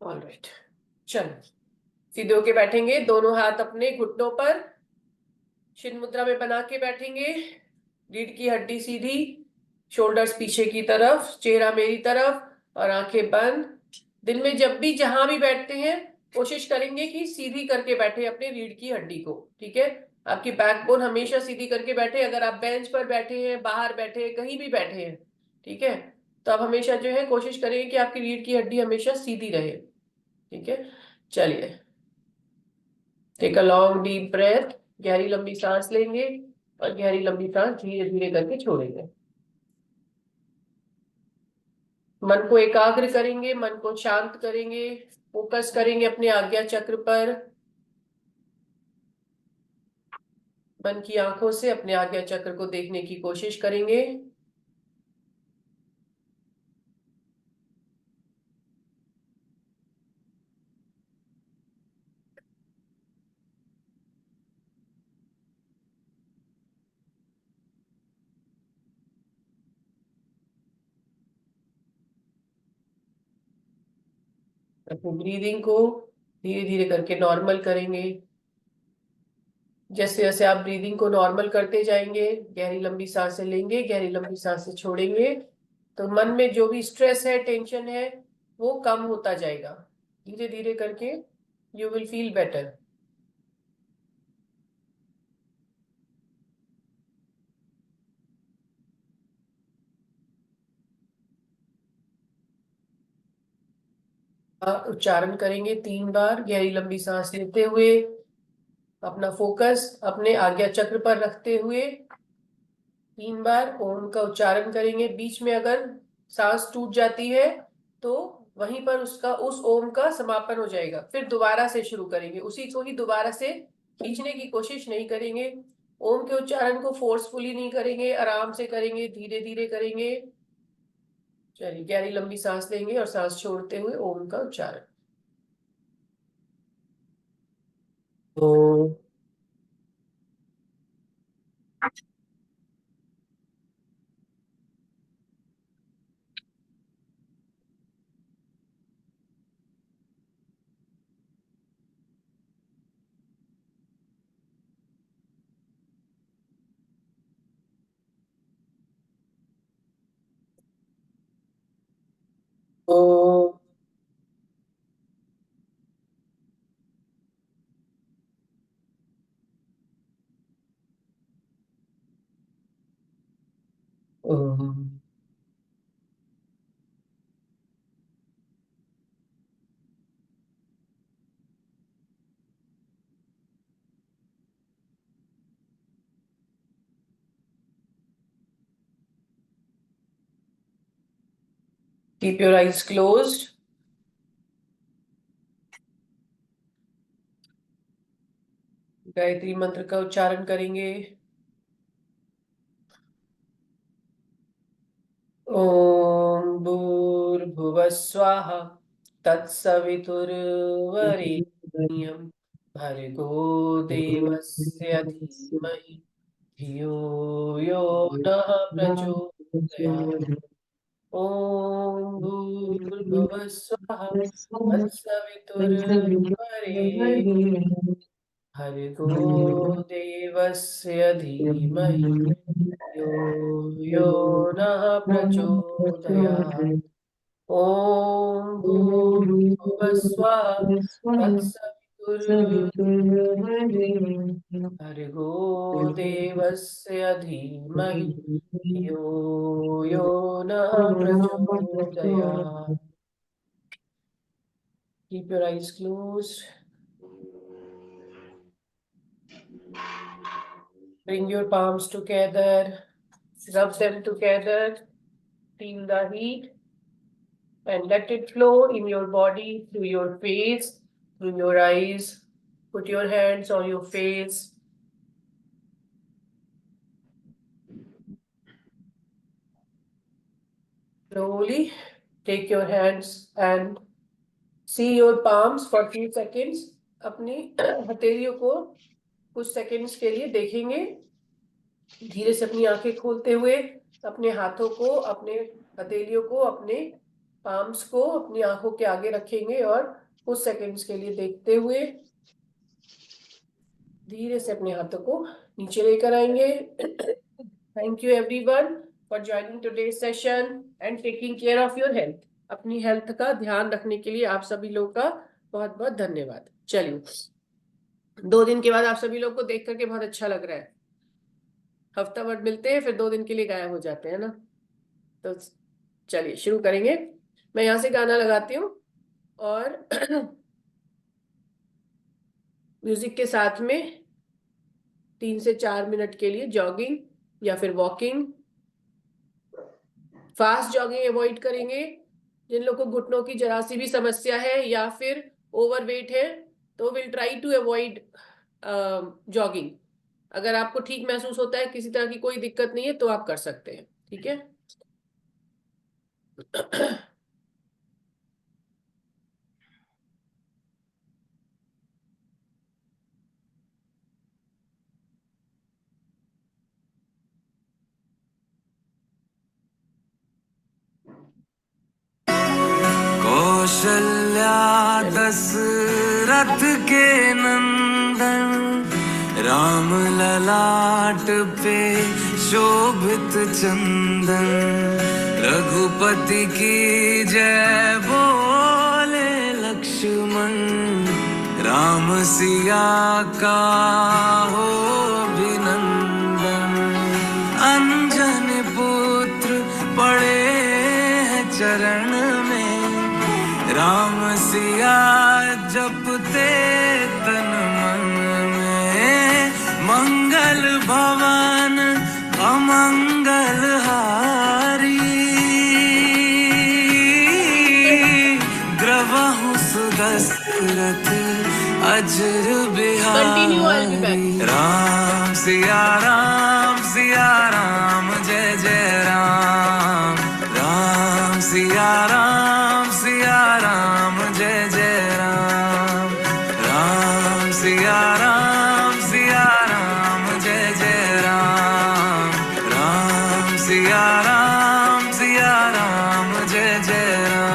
Alright, चलो सीधे होके बैठेंगे, दोनों हाथ अपने घुटनों पर शिव मुद्रा में बना के बैठेंगे। रीढ़ की हड्डी सीधी, शोल्डर्स पीछे की तरफ, चेहरा मेरी तरफ और आंखें बंद। दिन में जब भी जहां भी बैठते हैं कोशिश करेंगे कि सीधी करके बैठे अपने रीढ़ की हड्डी को। ठीक है, आपकी बैकबोन हमेशा सीधी करके बैठे। अगर आप बेंच पर बैठे हैं, बाहर बैठे हैं, कहीं भी बैठे हैं, ठीक है, तो आप हमेशा जो है कोशिश करेंगे कि आपकी रीढ़ की हड्डी हमेशा सीधी रहे। ठीक है, चलिए take a long deep breath. गहरी लंबी सांस लेंगे और गहरी लंबी सांस धीरे धीरे करके छोड़ेंगे। मन को एकाग्र करेंगे, मन को शांत करेंगे, फोकस करेंगे अपने आज्ञा चक्र पर। मन की आंखों से अपने आज्ञा चक्र को देखने की कोशिश करेंगे। अपनी ब्रीदिंग को धीरे धीरे करके नॉर्मल करेंगे। जैसे जैसे आप ब्रीदिंग को नॉर्मल करते जाएंगे, गहरी लंबी सांसें लेंगे, गहरी लंबी सांसें छोड़ेंगे, तो मन में जो भी स्ट्रेस है, टेंशन है, वो कम होता जाएगा। धीरे धीरे करके यू विल फील बेटर। उच्चारण करेंगे 3 बार गहरी लंबी सांस लेते हुए, अपना फोकस अपने आज्ञा चक्र पर रखते हुए। 3 बार ओम का उच्चारण करेंगे। बीच में अगर सांस टूट जाती है तो वहीं पर उसका उस ओम का समापन हो जाएगा। फिर दोबारा से शुरू करेंगे, उसी को ही दोबारा से खींचने की कोशिश नहीं करेंगे। ओम के उच्चारण को फोर्सफुली नहीं करेंगे, आराम से करेंगे, धीरे धीरे करेंगे। चलिए गहरी लंबी सांस लेंगे और सांस छोड़ते हुए ओम का उच्चारण। ओम। ओम। ओम। Keep your eyes closed. Gayatri मंत्र का उच्चारण करेंगे। ओम भूर्भुवः स्वः तत्सवितुर्वरेण्यं भर्गो देवस्य धीमहि धियो यो नः प्रचोदयात्। ओम भूर्भुवः स्वः तत्सवितुर्वरेण्यं भर्गो देवस्य धीमहि यो यो नः प्रचोदयात्। ओम भूर्भुवः स्वः तत्सवितुर्वरेण्यं देवस्य धीमहि यो यो नः प्रचोदयात्। Keep your eyes closed. Bring your palms together, rub them together, feel the heat, and let it flow in your body, through your face, through your eyes. Put your hands on your face. Slowly take your hands and see your palms for few seconds. अपनी हथेलियों को कुछ seconds के लिए देखेंगे। धीरे से अपनी आंखें खोलते हुए अपने हाथों को, अपने हथेलियों को अपने पाम्स को अपनी आंखों के आगे रखेंगे और कुछ सेकंड्स के लिए देखते हुए धीरे से अपने हाथों को नीचे लेकर आएंगे। Thank you everyone for joining today's session and taking care of your health. अपनी हेल्थ का ध्यान रखने के लिए आप सभी लोगों का बहुत बहुत धन्यवाद। चलिए, 2 दिन के बाद आप सभी लोग को देख करके बहुत अच्छा लग रहा है। हफ्ता भर मिलते हैं, फिर 2 दिन के लिए गायब हो जाते हैं ना। तो चलिए शुरू करेंगे। मैं यहाँ से गाना लगाती हूँ और म्यूजिक के साथ में 3 से 4 मिनट के लिए जॉगिंग या फिर वॉकिंग, फास्ट जॉगिंग अवॉइड करेंगे। जिन लोगों को घुटनों की जरा सी भी समस्या है या फिर ओवरवेट है तो will try to avoid jogging. अगर आपको ठीक महसूस होता है, किसी तरह की कोई दिक्कत नहीं है, तो आप कर सकते हैं। ठीक है। कौशल्या दशरथ के नंदन, राम ललाट पे शोभित चंदन, रघुपति की जय बोले लक्ष्मण, राम सिया का हो अभिनंदन। अंजन पुत्र पड़े हैं चरण में, राम सिया जपते तन मन में, मंगल भवन अमंगल हारी, द्रवहु सुदशरथ अजर बिहारी। राम सिया राम जय जय राम, राम सिया राम जय जय राम, राम सिया राम जय जय राम, राम सिया राम जय जय राम।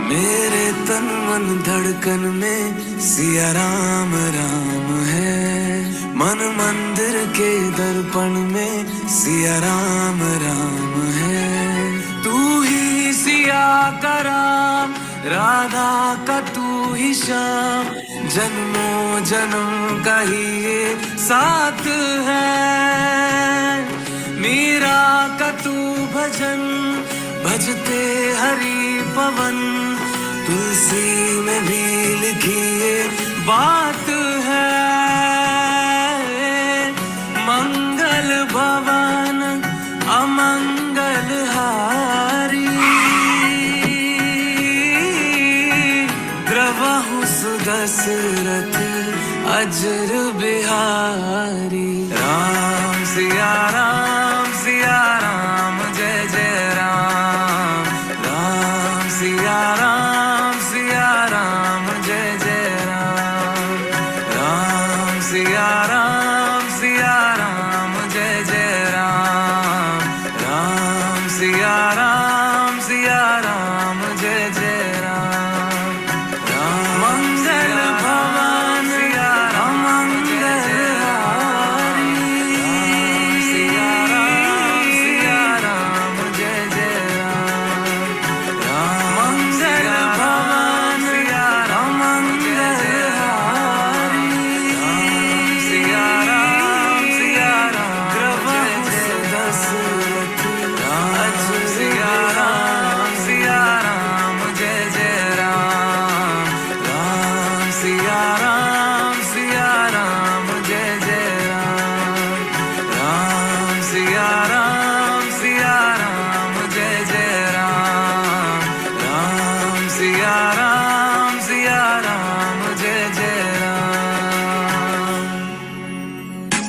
मेरे तन मन धड़कन में सिया राम राम है, मन मंदिर के दर्पण में सिया राम राम है। तू ही सिया का राम, राधा का तू ही श्याम, जन्मों जन्म का ही ये साथ है। मीरा का तू भजन भजते हरि पवन, तुलसी में भी लिखी ये बात है। मंगल भवन अमंगल हारी, द्रवहु सुदशरथ अजर बिहारी। राम सिया राम जय जय राम, राम सिया राम जय जय राम, राम सिया राम जय जय राम, राम सिया राम जय जय राम, राम मंगल भवन अमंगल हारी।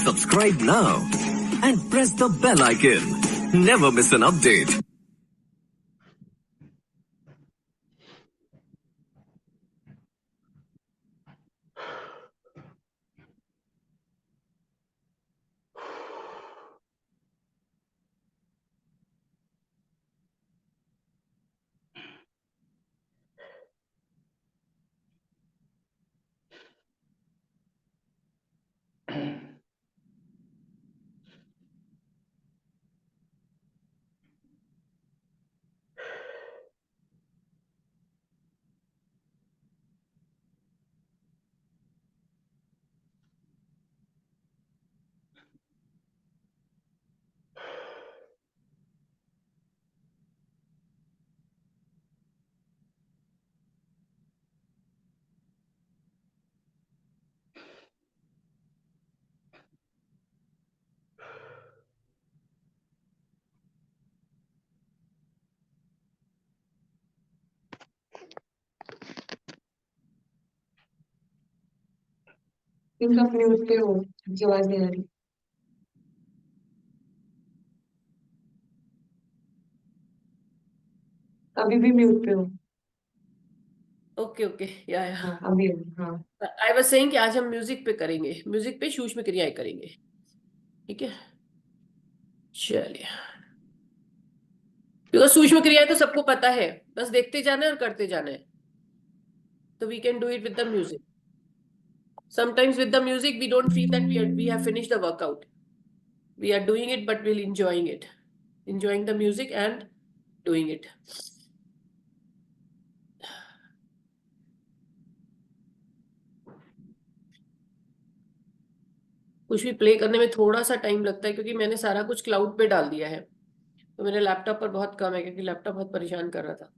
Subscribe now and press the bell icon. Never miss an update. इनका म्यूट पे हो, इनकी आवाज नहीं आ रही। अभी भी म्यूट पे हो। ओके ओके, या हाँ अभी हाँ आई वाज सेइंग कि आज हम म्यूजिक पे करेंगे, म्यूजिक पे सूक्ष्म क्रियाएं करेंगे। ठीक है, चलिए। बिकॉज सूक्ष्म क्रियाएं तो सबको पता है, बस देखते जाना है और करते जाना है। तो we can do it with the music. Sometimes with the music we don't feel that we have finished the workout. We are doing it but we're enjoying it. Enjoying the music and doing it. कुछ भी play करने में थोड़ा सा time लगता है क्योंकि मैंने सारा कुछ क्लाउड पे डाल दिया है, तो मेरे लैपटॉप पर बहुत कम है क्योंकि लैपटॉप बहुत परेशान कर रहा था,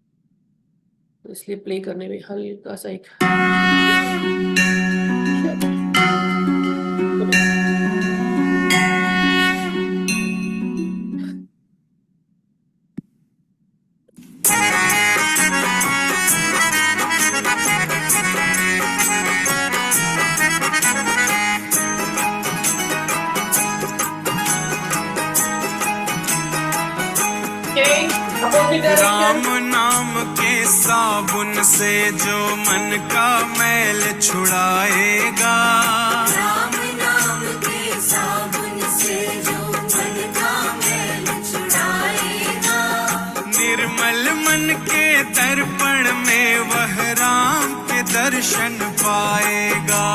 तो इसलिए प्ले करने में हल्का सा एक राम नाम के साबुन से जो मन का मैल छुड़ाएगा, राम नाम के साबुन से जो मन का मैल छुड़ाएगा, निर्मल मन के दर्पण में वह राम के दर्शन पाएगा।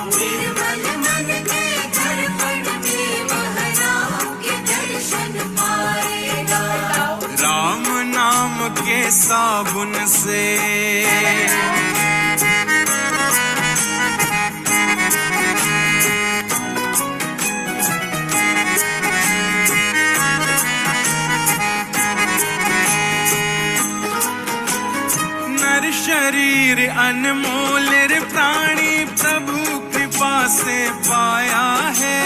निर्मल मन के दर्पण में वह राम के दर्शन पाएगा। राम नाम के साबुन से नर शरीर अनमोल रे प्राणी प्रभु कृपा से पाया है।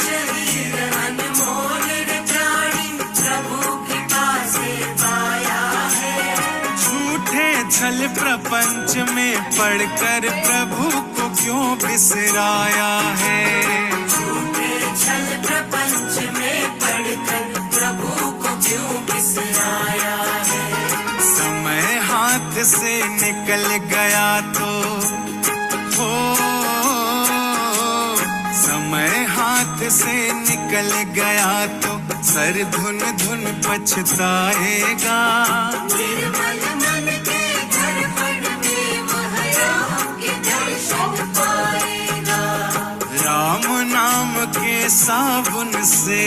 शरीर अनमोल रे प्राणी प्रभु कृपा से पाया है। झूठे छल प्रपंच में पढ़कर प्रभु को क्यों बिसराया है। झूठे छल प्रपंच में पढ़कर प्रभु को क्यों बिसराया है। समय हाथ से निकल गया तो हो, समय हाथ से निकल गया तो सर धुन धुन पछताएगा। निर्मल मन के दर्पण में वह राम के दर्शन पाएगा। राम नाम के साबुन से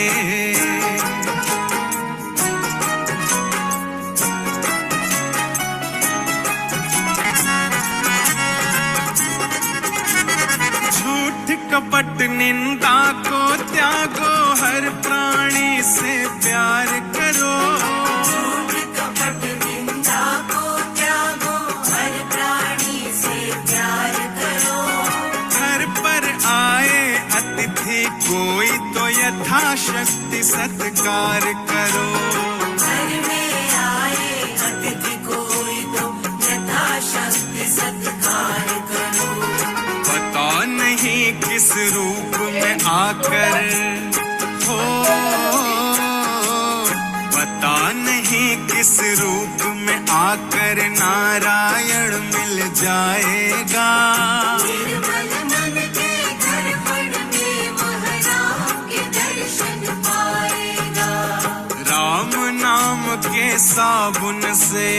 झूठ कपट निंदा को त्यागो, हर प्राणी से प्यार करो। झूठ कपट निंदा को त्यागो, हर प्राणी से प्यार करो। घर पर आए अतिथि कोई तो यथाशक्ति सत्कार करो। घर में आए अतिथि कोई तो यथाशक्ति सत्कार करो। पता नहीं किस रूप में आकर हो, पता नहीं किस रूप में आकर नारायण मिल जाएगा। निर्मल मन के दर्पण में वह राम के दर्शन पाएगा। राम नाम के साबुन से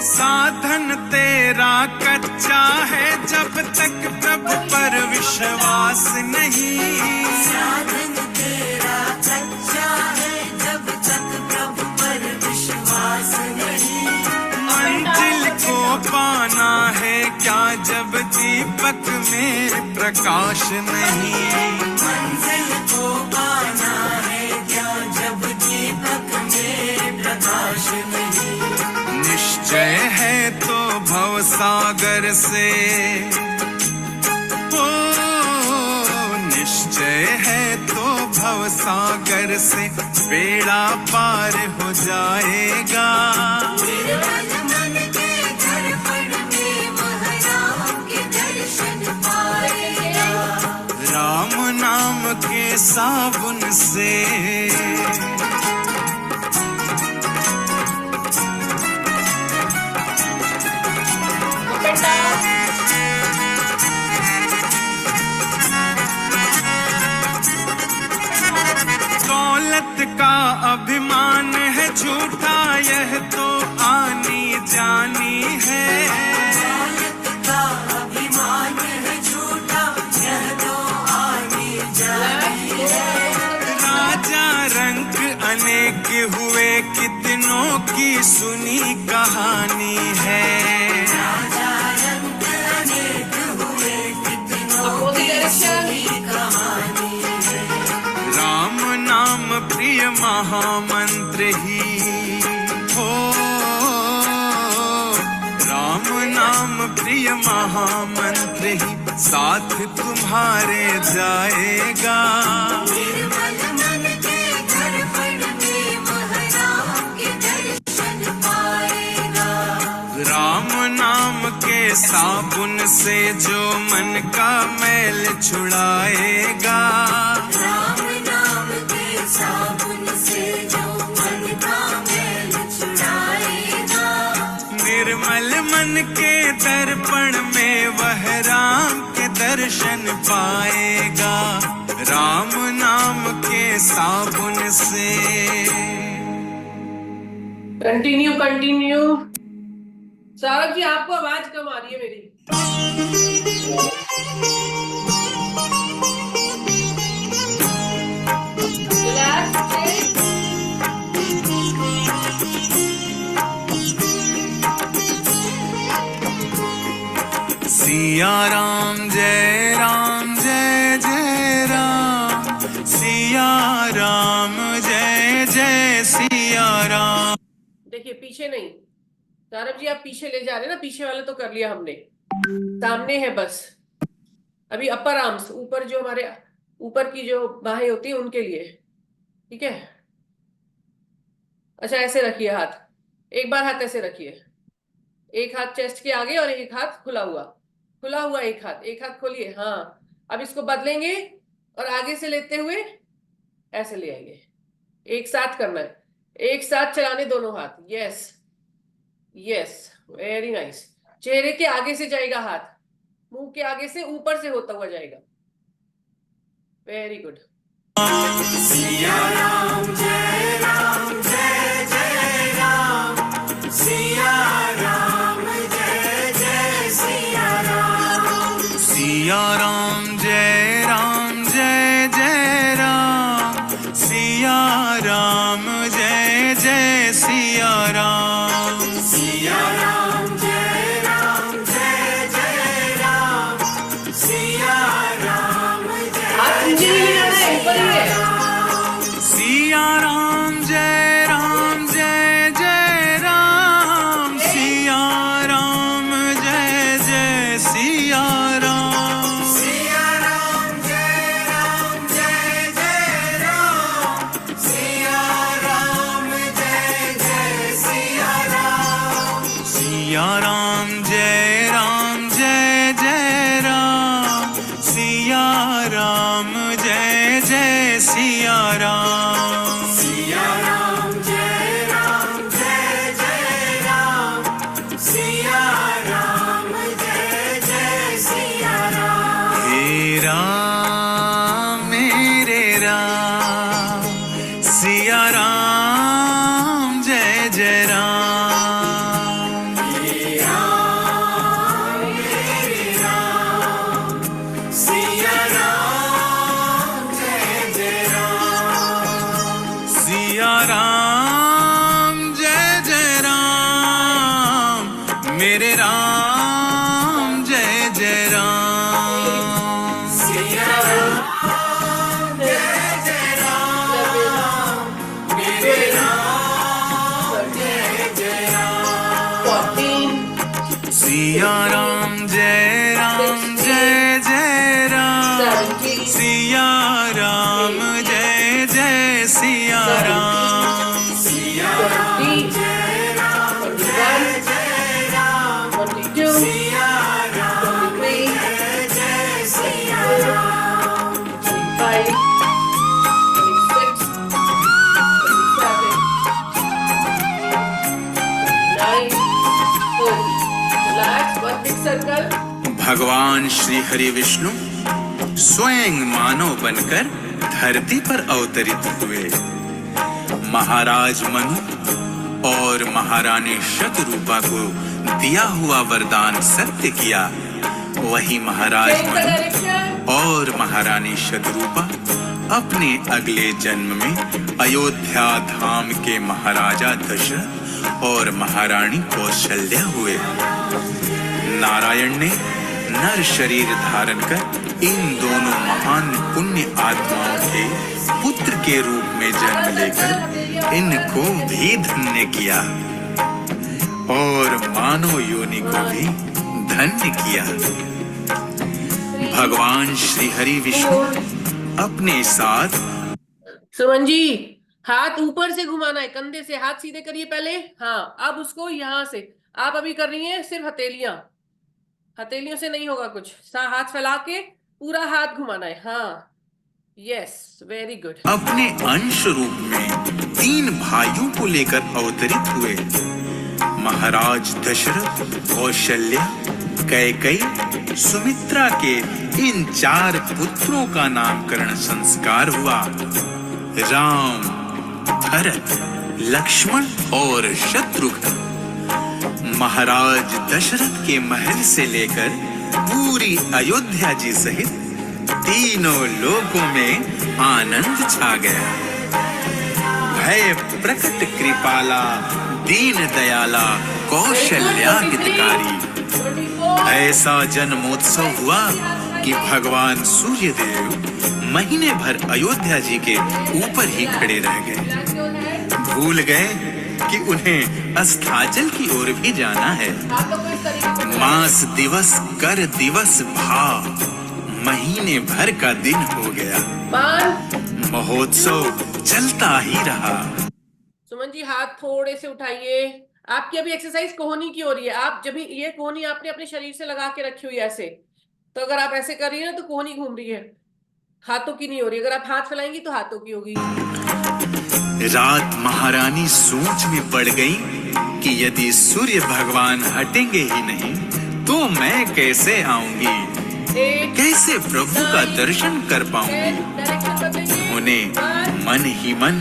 साधन तेरा कच्चा है जब तक प्रभु पर विश्वास नहीं। साधन तेरा कच्चा है जब तक प्रभु पर विश्वास नहीं। मंजिल को पाना है क्या जब दीपक में प्रकाश नहीं। मंजिल को पाना है क्या जब दीपक में प्रकाश नहीं। निश्चय है तो भव सागर से ओ, निश्चय है तो भव सागर से बेड़ा पार हो जाएगा। निर्मल मन के दर्पण में वह राम के दर्शन पाएगा। राम नाम के साबुन से दौलत का अभिमान है झूठा, यह तो आनी जानी है। दौलत का अभिमान है झूठा, यह तो आनी जानी है। राजा रंग अनेक हुए कितनों की सुनी कहानी है। राजा रंग अनेक हुए कितनों की सुनी कहानी है। राम नाम प्रिय महामंत्र ही हो, राम नाम प्रिय महामंत्र ही साथ तुम्हारे जाएगा। निर्मल मन के दर्पण में वह राम के दर्शन पाएगा। राम नाम के साबुन से जो मन का मैल छुड़ाएगा। राम नाम के साबुन से जो मन का मैल छुड़ाएगा। निर्मल मन के दर्पण में वह राम के दर्शन पाएगा। राम नाम के साबुन से कंटिन्यू। सौरभ जी आपको आवाज कम आ रही है मेरी। सिया राम जय जय राम, सिया राम जय जय सिया राम। देखिए पीछे नहीं, सौरभ जी आप पीछे ले जा रहे हैं ना, पीछे वाला तो कर लिया हमने, सामने है बस। अभी अपर आर्म्स, ऊपर जो हमारे ऊपर की जो बाहें होती है उनके लिए, ठीक है। अच्छा ऐसे रखिए हाथ, एक बार हाथ ऐसे रखिए, एक हाथ चेस्ट के आगे और एक हाथ खुला हुआ एक हाथ खोलिए। हाँ अब इसको बदलेंगे और आगे से लेते हुए ऐसे ले आएंगे, एक साथ करना है, एक साथ चलाने दोनों हाथ। Yes very nice. चेहरे के आगे से जाएगा हाथ, मुंह के आगे से ऊपर से होता हुआ जाएगा। Very good. सिया राम जय राम जय जय राम। सिया राम जय जय सिया राम। सिया राम जय जय राम, सिया राम जय जय सिया राम। सिया राम जय जय राम। सिया राम जय जय सिया राम। सिया राम जय जय राम, सिया राम जय जय सिया राम। सिया राम जय जय सिया राम जय जय राम, सिया राम जय जय सिया राम। सिया राम जय जय राम, सिया राम जय जय सिया राम। हे राम मेरे राम, सिया राम जय जय राम। सिया राम जय जय राम। सिया राम जय जय राम, मेरे राम जय जय राम। सिया राम जय जय राम, मेरे राम जय जय राम। 14, सिया राम जय जय राम, 17, सिया राम जय जय सिया राम। सिया राम 20, जय राम 21, जय राम, 22, सिया राम 23, जय जय Siya Ram. 25, 26, 27, 29, 30. Relax, one big circle. भगवान श्री हरि विष्णु स्वयं मानव बनकर धरती पर अवतरित हुए। महाराज मनु और महारानी शतरूपा को दिया हुआ वरदान सत्य किया। वही महाराज Change the मनु direction. और महारानी शतरूपा अपने अगले जन्म में अयोध्या धाम के महाराजा दशरथ और महारानी कौशल्या हुए। नारायण ने नर शरीर धारण कर इन दोनों महान पुण्य आत्माओं के पुत्र के रूप में जन्म लेकर इनको भी धन्य किया और मानव योनि को भी धन्य किया। भगवान श्री हरि विष्णु अपने साथ। सुमन जी, हाथ ऊपर से घुमाना है, कंधे से हाथ सीधे करिए पहले। हाँ, अब उसको यहाँ से आप अभी कर रही हैं सिर्फ हथेलियां, हथेलियों से नहीं होगा कुछ। हाथ फैला के पूरा हाथ घुमाना है। हाँ, यस, वेरी गुड। अपने अंश रूप में 3 भाइयों को लेकर अवतरित हुए। महाराज दशरथ, कौशल्या, कैकेयी, सुमित्रा के इन 4 पुत्रों का नामकरण संस्कार हुआ। राम, भरत, लक्ष्मण और शत्रुघ्न महाराज दशरथ के महल से लेकर पूरी अयोध्या जी सहित तीनों लोकों में आनंद छा गया। भय प्रकट कृपाला, दीन दयाला, कौशल्या हितकारी। ऐसा जन्मोत्सव हुआ कि भगवान सूर्यदेव महीने भर अयोध्या जी के ऊपर ही खड़े रह गए। भूल गए कि उन्हें अस्ताचल की ओर भी जाना है। मास दिवस कर दिवस भाव, महीने भर का दिन हो गया। महोत्सव चलता ही रहा। सुमन जी, हाथ थोड़े से उठाइए। आपकी अभी एक्सरसाइज कोहनी की हो रही है। आप जब ये कोहनी आपने अपने शरीर से लगा के रखी हुई है ऐसे, तो अगर आप ऐसे कर रही है ना तो कोहनी घूम रही है, हाथों की नहीं हो रही। अगर आप हाथ फैलाएंगी तो हाथों की होगी। रात महारानी सोच में पड़ गई कि यदि सूर्य भगवान हटेंगे ही नहीं तो मैं कैसे आऊंगी, कैसे प्रभु का दर्शन कर पाऊंगी। उन्होंने मन ही मन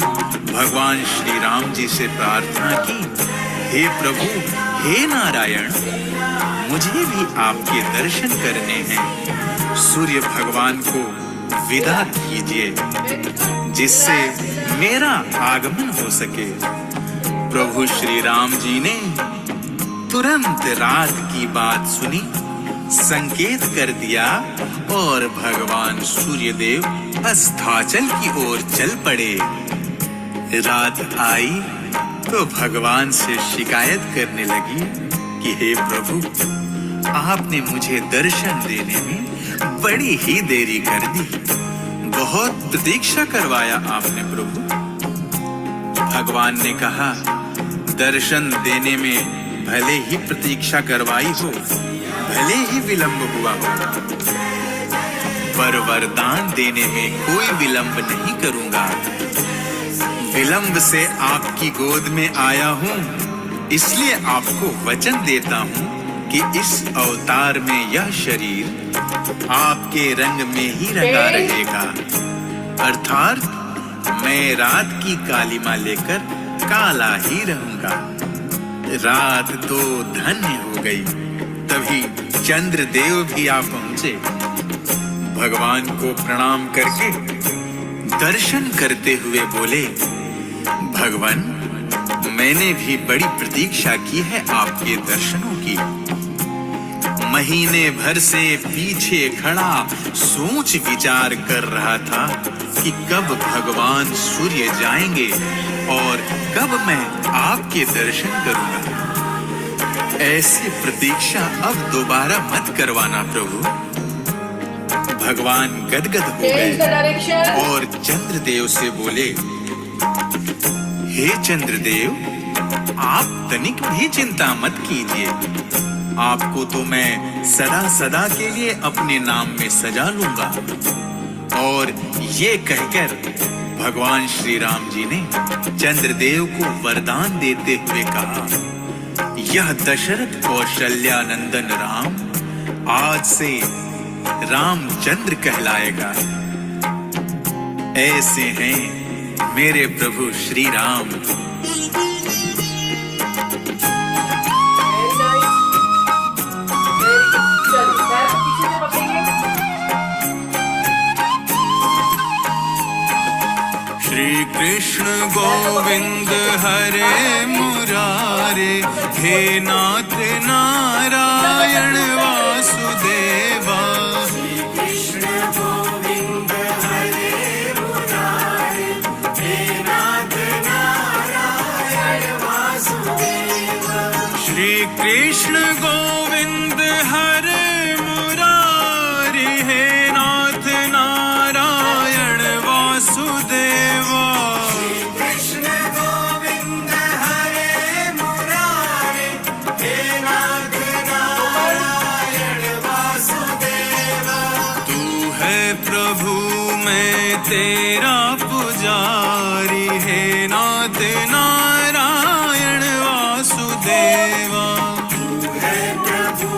भगवान श्री राम जी से प्रार्थना की, हे प्रभु, हे नारायण, मुझे भी आपके दर्शन करने हैं। सूर्य भगवान को विदा कीजिए जिससे मेरा आगमन हो सके। प्रभु श्री राम जी ने तुरंत रात की बात सुनी, संकेत कर दिया और भगवान सूर्यदेव अस्ताचल की ओर चल पड़े। रात आई तो भगवान से शिकायत करने लगी कि हे प्रभु, आपने मुझे दर्शन देने में बड़ी ही देरी कर दी। बहुत प्रतीक्षा करवाया आपने प्रभु। भगवान ने कहा, दर्शन देने में भले ही प्रतीक्षा करवाई हो, भले ही विलंब हुआ हो, पर वरदान देने में कोई विलंब नहीं करूंगा। विलंब से आपकी गोद में आया हूँ, इसलिए आपको वचन देता हूँ कि इस अवतार में यह शरीर आपके रंग में ही रंगा रहेगा। अर्थात मैं रात की कालिमा लेकर काला ही रहूंगा। रात तो धन्य हो गई। तभी चंद्रदेव भी आ पहुंचे। भगवान को प्रणाम करके दर्शन करते हुए बोले, भगवान, मैंने भी बड़ी प्रतीक्षा की है आपके दर्शनों की। महीने भर से पीछे खड़ा सोच विचार कर रहा था कि कब भगवान सूर्य जाएंगे और कब मैं आपके दर्शन करूंगा। ऐसी प्रतीक्षा अब दोबारा मत करवाना प्रभु। भगवान गदगद हो गए और चंद्रदेव से बोले, हे चंद्रदेव, आप तनिक भी चिंता मत कीजिए। आपको तो मैं सदा सदा के लिए अपने नाम में सजा लूंगा। और ये कहकर भगवान श्री राम जी ने चंद्रदेव को वरदान देते हुए कहा, यह दशरथ कौशल्यानंदन राम आज से रामचंद्र कहलाएगा। ऐसे हैं मेरे प्रभु श्री राम। श्री कृष्ण गोविंद हरे मुरारे, हे नाथ नारायण वासुदेवा। श्री कृष्ण गोविंद हरे मुरारे, हे नाथ नारायण वासुदेवा। श्री कृष्ण गोविंद हरे मुरारे, हे नाथ नारायण वासुदेवा। कृष्ण गोविंद हरे मुरारे, हे नाथ नारायण वासुदेवा। तू है प्रभु मैं तेरा पुजारी, हे नाथ नारायण वासुदेवा। तू है प्रभु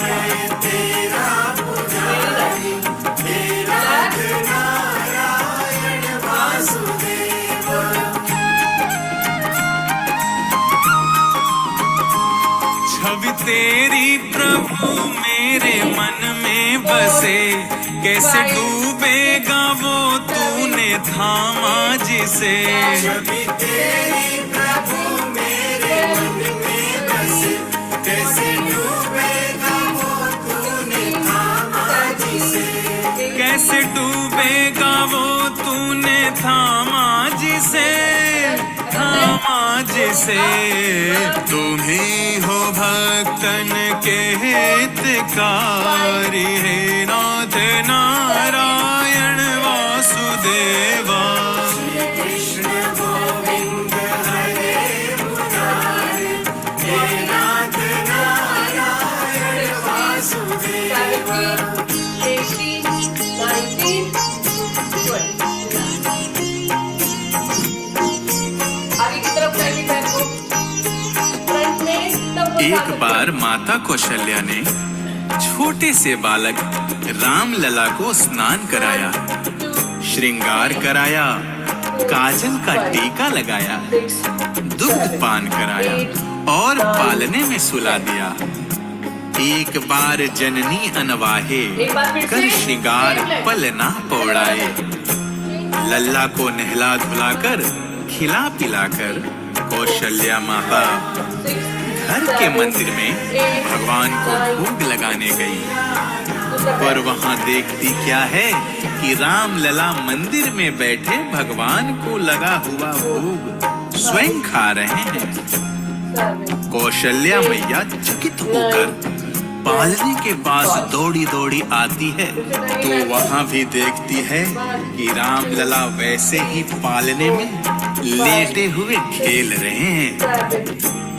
मैं तेरा पुजारी, हे नाथ नारायण वासुदेवा। छवि तेरी प्रभु मेरे मन में बसे, कैसे डूबेगा वो तूने थामा जिसे। छवि तेरी प्रभु मेरे मन में बसे, कैसे डूबेगा वो तूने थामा जिसे। कैसे डूबेगा वो तूने थामा जिसे, थामा जिसे। तुम ही हो भक्तन के हितकारी, हे नाथ नारायण वासुदेवा। कृष्ण गोविंद हरे मुरारे, हे नाथ नारायण वासुदेवा। एक बार माता कौशल्या ने छोटे से बालक राम लला को स्नान कराया, श्रृंगार कराया, काजल का टीका लगाया, दुग्ध पान कराया और पालने में सुला दिया। एक बार जननी अनवाहे कर श्रृंगार पल ना पौड़ाए। लल्ला को नहला धुलाकर खिला पिलाकर कौशल्या माता घर के मंदिर में भगवान को भोग लगाने गई। पर वहां देखती क्या है कि राम लला मंदिर में बैठे भगवान को लगा हुआ भोग स्वयं खा रहे हैं। कौशल्या मैया चकित होकर पालने के पास दौड़ी दौड़ी आती है तो वहां भी देखती है कि राम लला वैसे ही पालने में लेटे हुए खेल रहे हैं।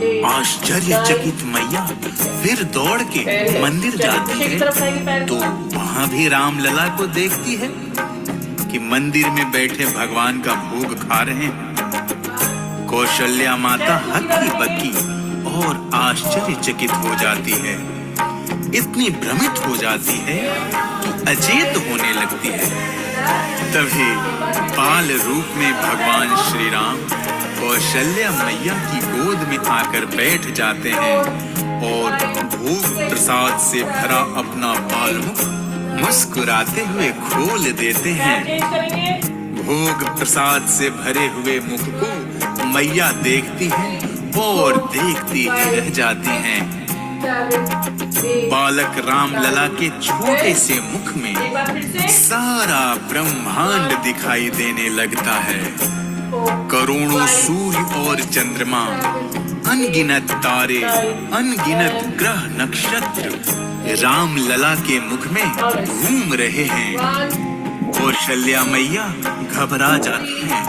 आश्चर्यचकित मैया फिर दौड़ के मंदिर जाती पीछे की है तरफ उठाएंगे पैर तो को। वहां भी रामलला को देखती है कि मंदिर में बैठे भगवान का भोग खा रहे हैं। कौशल्या माता हक्की बक्की और आश्चर्यचकित हो जाती है, इतनी भ्रमित हो जाती है कि अचेत होने लगती है। तभी बाल रूप में भगवान श्री राम कौशल्या मैया की गोद में आकर बैठ जाते हैं और भोग प्रसाद से भरा अपना बालमुख मुस्कुराते हुए खोल देते हैं। चेंज करेंगे। भोग प्रसाद से भरे हुए मुख को मैया देखती हैं और देखती ही रह जाती हैं। बालक रामलला के छोटे से मुख में एक बार फिर से। सारा ब्रह्मांड दिखाई देने लगता है। करोड़ों सूर्य और चंद्रमा, अनगिनत तारे, अनगिनत ग्रह नक्षत्र रामलला के मुख में घूम रहे हैं। कौशल्या मैया घबरा जाती हैं,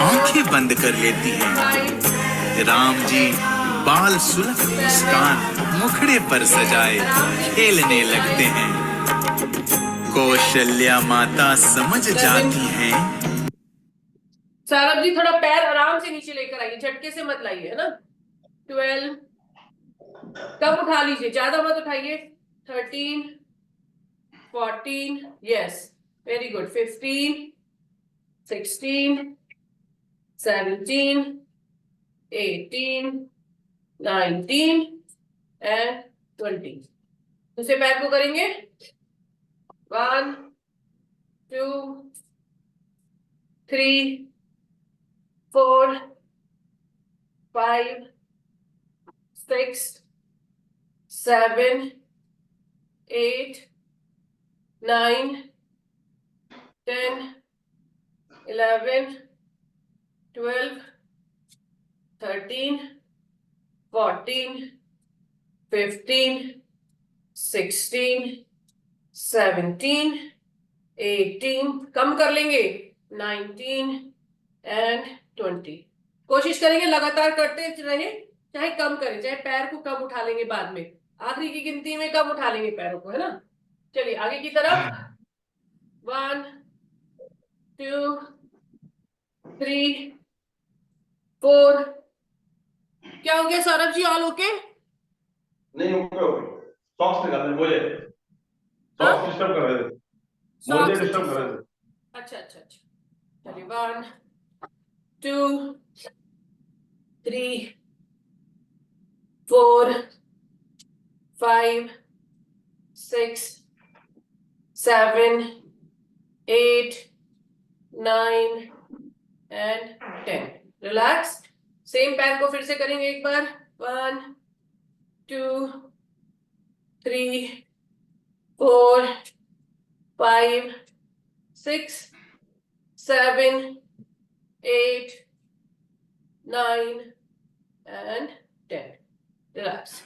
आंखें बंद कर लेती हैं। राम जी बाल सुलभ मुस्कान मुखड़े पर सजाए खेलने लगते हैं। कौशल्या माता समझ जाती हैं। सौरभ जी थोड़ा पैर आराम से नीचे लेकर आइए, झटके से मत लाइए, है ना। 12 कम उठा लीजिए, ज्यादा मत उठाइए। 13 14 यस वेरी गुड। 15 16 17 18 19 एंड 20। दूसरे पैर को करेंगे। 1 2 3 4 5 6 7 8 9 10 11 12 13 14 15 16 17 18 कम कर लेंगे 19 एंड 20। कोशिश करेंगे लगातार करते रहे, चाहे कम करें, चाहे पैर को कम उठा लेंगे बाद में, आखिरी की गिनती में कम उठा लेंगे पैरों को, है ना। चलिए आगे की तरफ। 1 2 3 4। क्या हो गया सौरभ जी, ऑल ओके? नहीं ओके ओके सॉक्स निकालने मुझे हाँ? सॉक्स डिस्टर्ब कर रहे थे मुझे Socks डिस्टर्ब कर रहे थे। अच्छा अच्छा अच्छा। चलिए 1 2 3 4 5 6 7 8 9 एंड 10। रिलैक्स। सेम पैर को फिर से करेंगे एक बार। 1 2 3 4 5 6 7 8 9 एंड 10। रिलैक्स।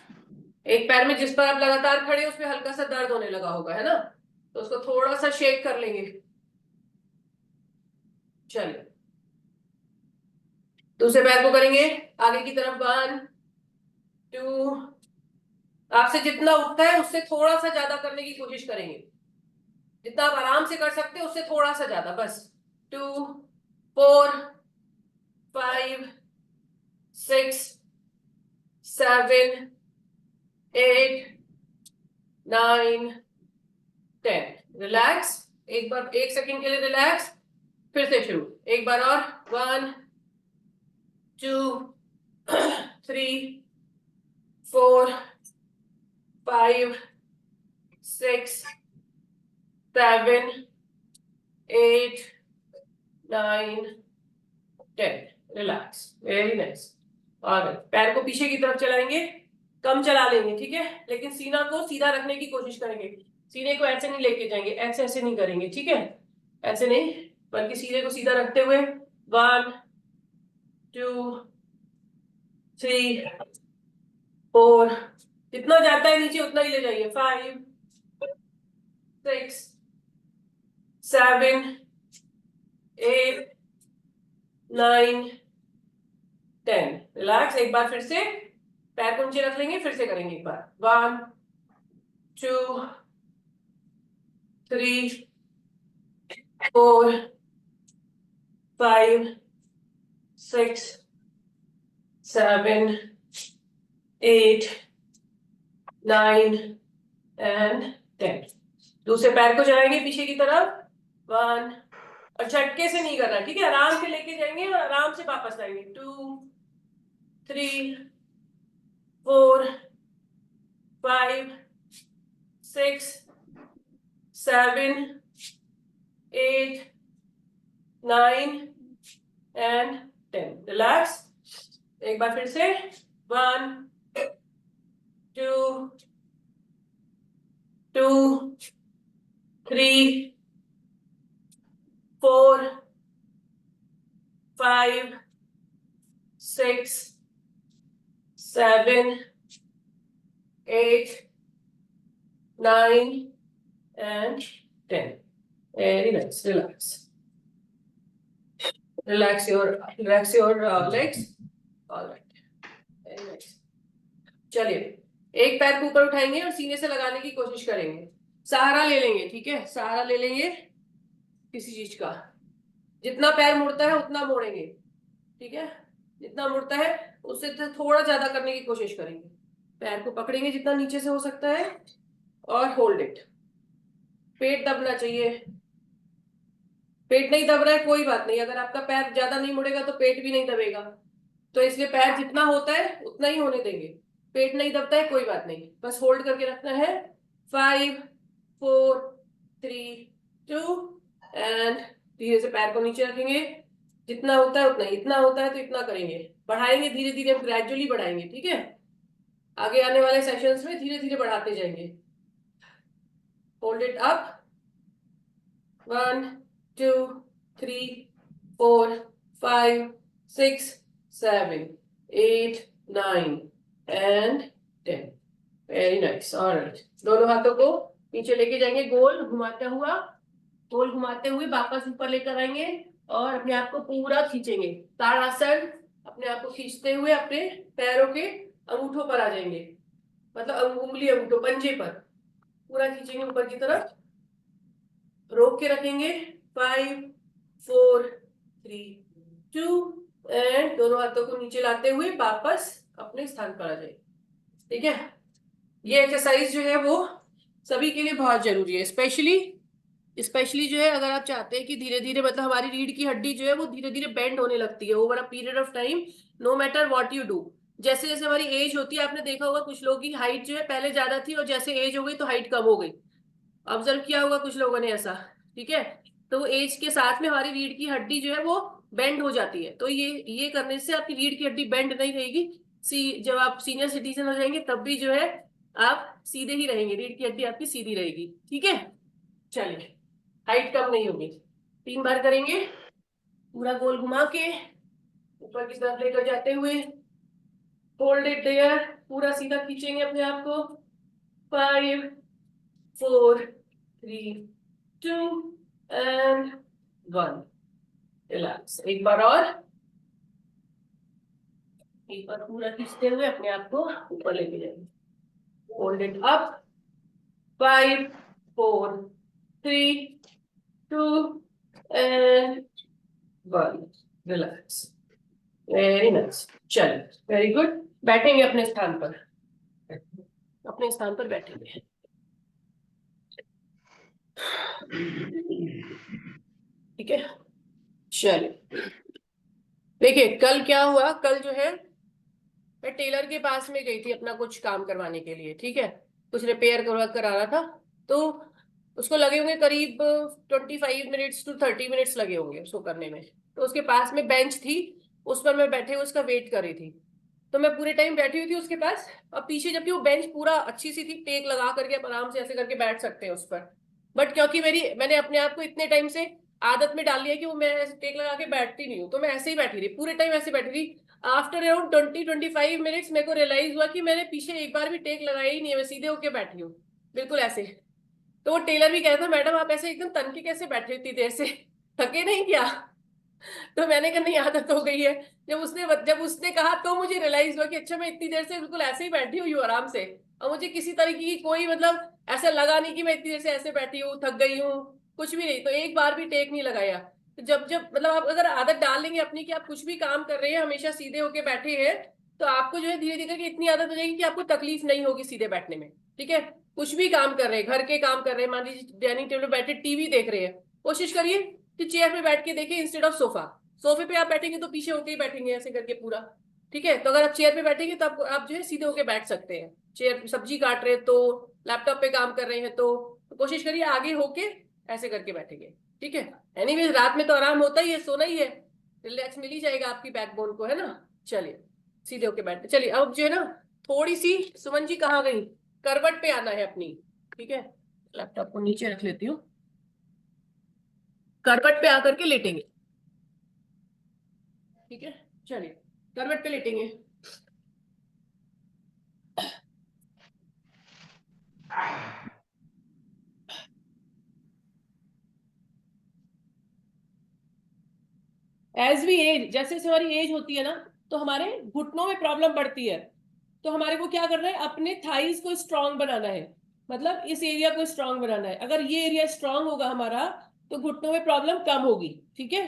एक पैर में जिस पर आप लगातार खड़े उस पे हल्का सा दर्द होने लगा होगा, है ना, तो उसको थोड़ा सा शेक कर लेंगे। चलिए दूसरे पैर को करेंगे आगे की तरफ। 1 2। आपसे जितना उठता है उससे थोड़ा सा ज्यादा करने की कोशिश करेंगे, जितना आप आराम से कर सकते हैं उससे थोड़ा सा ज्यादा, बस। 2 4 5 6 7 8 9 10। रिलैक्स। एक बार 1 सेकंड के लिए रिलैक्स, फिर से शुरू एक बार और। 1 2 3 4 5 6 7 8 9 10। रिलैक्स। Very nice. और पैर को पीछे की तरफ चलाएंगे, कम चला लेंगे, ठीक है, लेकिन सीना को सीधा रखने की कोशिश करेंगे। सीने को ऐसे नहीं लेके जाएंगे, ऐसे ऐसे नहीं करेंगे, ठीक है, ऐसे नहीं, बल्कि सीने को सीधा रखते हुए। 1 2 3 4। जितना जाता है नीचे उतना ही ले जाइए। 5 6 7 8 9 10। रिलैक्स। एक बार फिर से पैर को नीचे रख लेंगे, फिर से करेंगे एक बार। 1 2 3 4 5 6 7 8 9 एंड 10। दूसरे पैर को जाएंगे पीछे की तरफ। 1, और झटके से नहीं करना, ठीक है, आराम से लेके जाएंगे और आराम से वापस आएंगे। 2 3 4 5 6 7 8 9 एंड 10। रिलैक्स। एक बार फिर से। 1 2 2 3 4 5 6 7 8 9 and 10. Very nice. Relax. Relax your legs. All right. Very nice. चलिए, एक पैर को ऊपर उठाएंगे और सीने से लगाने की कोशिश करेंगे। सहारा ले लेंगे, ठीक है, सहारा ले लेंगे किसी चीज का। जितना पैर मुड़ता है उतना मोड़ेंगे, ठीक है, जितना मुड़ता है उससे थोड़ा ज्यादा करने की कोशिश करेंगे। पैर को पकड़ेंगे जितना नीचे से हो सकता है और होल्ड इट। पेट दबना चाहिए। पेट नहीं दब रहा है कोई बात नहीं, अगर आपका पैर ज्यादा नहीं मुड़ेगा तो पेट भी नहीं दबेगा, तो इसलिए पैर जितना होता है उतना ही होने देंगे। पेट नहीं दबता है कोई बात नहीं, बस होल्ड करके रखना है। 5 4 3 2 एंड धीरे से पैर को नीचे रखेंगे। जितना होता है उतना, इतना होता है तो इतना करेंगे, बढ़ाएंगे धीरे धीरे, ग्रेजुअली बढ़ाएंगे, ठीक है। आगे आने वाले सेशंस में धीरे धीरे बढ़ाते जाएंगे। Hold it up. 1 2 3 4 5 6 7 8 9 and 10. Very nice. Alright, दोनों हाथों को नीचे लेके जाएंगे, गोल घुमाते हुआ, गोल घुमाते हुए वापस ऊपर लेकर आएंगे और अपने आप को पूरा खींचेंगे। ताड़ासन। अपने आप को खींचते हुए अपने पैरों के अंगूठों पर आ जाएंगे, मतलब उंगली अंगूठों पंजे पर पूरा खींचेंगे ऊपर की तरफ। रोक के रखेंगे। 5 4 3 2 एंड दोनों हाथों को नीचे लाते हुए वापस अपने स्थान पर आ जाए, ठीक है। ये एक्सरसाइज जो है वो सभी के लिए बहुत जरूरी है, स्पेशली जो है अगर आप चाहते हैं कि धीरे धीरे, मतलब हमारी रीढ़ की हड्डी जो है वो धीरे धीरे बेंड होने लगती है over a period of time, no matter what you do. जैसे जैसे हमारी एज होती है, आपने देखा होगा कुछ लोगों की हाइट जो है पहले ज्यादा थी और जैसे एज हो गई तो हाइट कम हो गई। ऑब्जर्व किया होगा कुछ लोगों ने ऐसा, ठीक है। तो एज के साथ में हमारी रीढ़ की हड्डी जो है वो बेंड हो जाती है, तो ये करने से आपकी रीढ़ की हड्डी बेंड नहीं रहेगी। जब आप सीनियर सिटीजन हो जाएंगे तब भी जो है आप सीधे ही रहेंगे, रीढ़ की हड्डी आपकी सीधी रहेगी, ठीक है। चलिए, हाइट कम नहीं होगी। 3 बार करेंगे, पूरा गोल घुमा के ऊपर की तरफ लेकर जाते हुए। होल्ड इट देयर, पूरा सीधा खींचेंगे अपने आप को। 5 4 3 2 एंड 1। रिलैक्स। एक बार और, एक बार पूरा खींचते हुए अपने आप को ऊपर लेके जाएंगे। Hold it up. 5 4 3 2 and 1। Relax. Very nice. चलिए, वेरी गुड। बैठेंगे अपने स्थान पर, अपने स्थान पर बैठेंगे। ठीक है, चलिए। देखिए कल क्या हुआ, कल जो है मैं टेलर के पास में गई थी अपना कुछ काम करवाने के लिए, ठीक है, कुछ रिपेयर कराना था। तो उसको लगे होंगे करीब 25 मिनट्स टू 30 मिनट्स लगे होंगे उसको करने में। तो उसके पास में बेंच थी, उस पर मैं बैठे हुए उसका वेट कर रही थी। तो मैं पूरे टाइम बैठी हुई थी उसके पास, और पीछे जबकि वो बेंच पूरा अच्छी सी थी, टेक लगा करके आप आराम से ऐसे करके बैठ सकते हैं उस पर। बट क्योंकि मैंने अपने आप को इतने टाइम से आदत में डाल लिया कि वो मैं ऐसे टेक लगा के बैठती नहीं हूँ, तो मैं ऐसे ही बैठी रही पूरे टाइम, ऐसे बैठी रही। आफ्टर अराउंड 20-25 मिनट्स मेरे को रियलाइज हुआ कि मैंने पीछे एक बार भी टेक लगाई ही नहीं है, मैं सीधे होके बैठी हूँ बिल्कुल ऐसे। तो वो टेलर भी कह रहा था, मैडम आप ऐसे एकदम तन के कैसे बैठे इतनी देर से, थके नहीं क्या? तो मैंने कहा नहीं, आदत हो गई है। जब उसने कहा तो मुझे रियलाइज हुआ कि अच्छा मैं इतनी देर से बिल्कुल ऐसे ही बैठी हुई हूँ आराम से, और मुझे किसी तरीके की कोई मतलब ऐसा लगा नहीं कि मैं इतनी देर से ऐसे बैठी हूँ, थक गई हूँ, कुछ भी नहीं। तो एक बार भी टेक नहीं लगाया। तो जब जब मतलब आप अगर आदत डाल लेंगे अपनी कि आप कुछ भी काम कर रहे हैं हमेशा सीधे होके बैठे हैं, तो आपको जो है धीरे धीरे करके इतनी आदत हो जाएगी कि आपको तकलीफ नहीं होगी सीधे बैठने में। ठीक है, कुछ भी काम कर रहे हैं, घर के काम कर रहे हैं, मान लीजिए डाइनिंग टेबल पे बैठे टीवी देख रहे हैं, कोशिश करिए कि चेयर पे बैठ के देखिए इंस्टेड ऑफ सोफा। सोफे पे आप बैठेंगे तो पीछे होके ही बैठेंगे ऐसे करके पूरा। ठीक है, तो अगर आप चेयर पे बैठेंगे तो आप जो है सीधे होके बैठ सकते हैं। चेयर सब्जी काट रहे हैं तो, लैपटॉप पे काम कर रहे हैं तो कोशिश करिए आगे होके ऐसे करके बैठेंगे। ठीक है, एनीवेज रात में तो आराम होता ही है, सोना ही है, रिलैक्स मिल ही जाएगा आपकी बैकबोन को, है ना। चलिए सीधे होके बैठते, चलिए अब जो है ना थोड़ी सी, सुमन जी कहाँ गई, करवट पे आना है अपनी। ठीक है, लैपटॉप को नीचे रख लेती हूँ, करवट पे आकर के लेटेंगे। ठीक है, चलिए करवट पे लेटेंगे। एज वी एज, जैसे जैसे हमारी एज होती है ना, तो हमारे घुटनों में प्रॉब्लम बढ़ती है। तो हमारे को क्या करना है, अपने थाइज को स्ट्रांग बनाना है, मतलब इस एरिया को स्ट्रांग बनाना है। अगर ये एरिया स्ट्रांग होगा हमारा तो घुटनों में प्रॉब्लम कम होगी। ठीक है,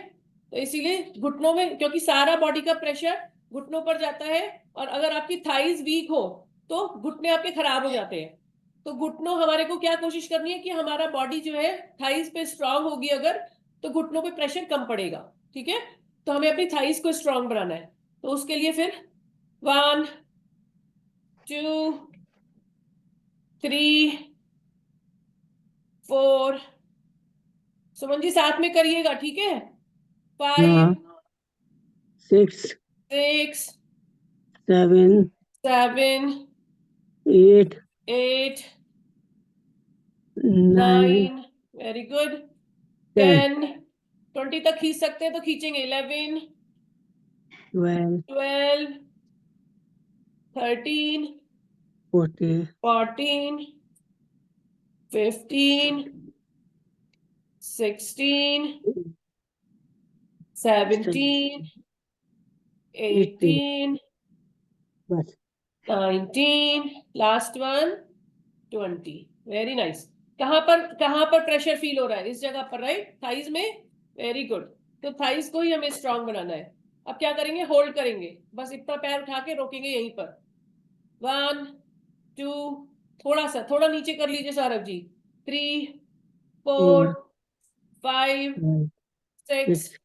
तो इसीलिए घुटनों में, क्योंकि सारा बॉडी का प्रेशर घुटनों पर जाता है, और अगर आपकी थाइज वीक हो तो घुटने आपके खराब हो जाते हैं। तो घुटनों हमारे को क्या कोशिश करनी है कि हमारा बॉडी जो है थाइज पे स्ट्रांग होगी अगर, तो घुटनों पे प्रेशर कम पड़ेगा। ठीक है, तो हमें अपनी थाइस को स्ट्रांग बनाना है। तो उसके लिए फिर 1 2 3 4, सुमन जी साथ में करिएगा, ठीक है। 5 6 6 7 7 8 8 9 9, वेरी गुड। 10 10, 20 तक खींच सकते हैं तो खींचेंगे। 11 12 12 13 14 14 15 16 17 18 बस 19, लास्ट वन 20। Very nice. कहाँ पर प्रेशर फील हो रहा है, इस जगह पर, राइट, थाइज में। Very good. तो थाइज को ही हमें स्ट्रांग बनाना है। अब क्या करेंगे, होल्ड करेंगे, बस इतना पैर उठा के रोकेंगे यहीं पर। 1 2, थोड़ा नीचे कर लीजिए सौरभ जी। 3 4 5 6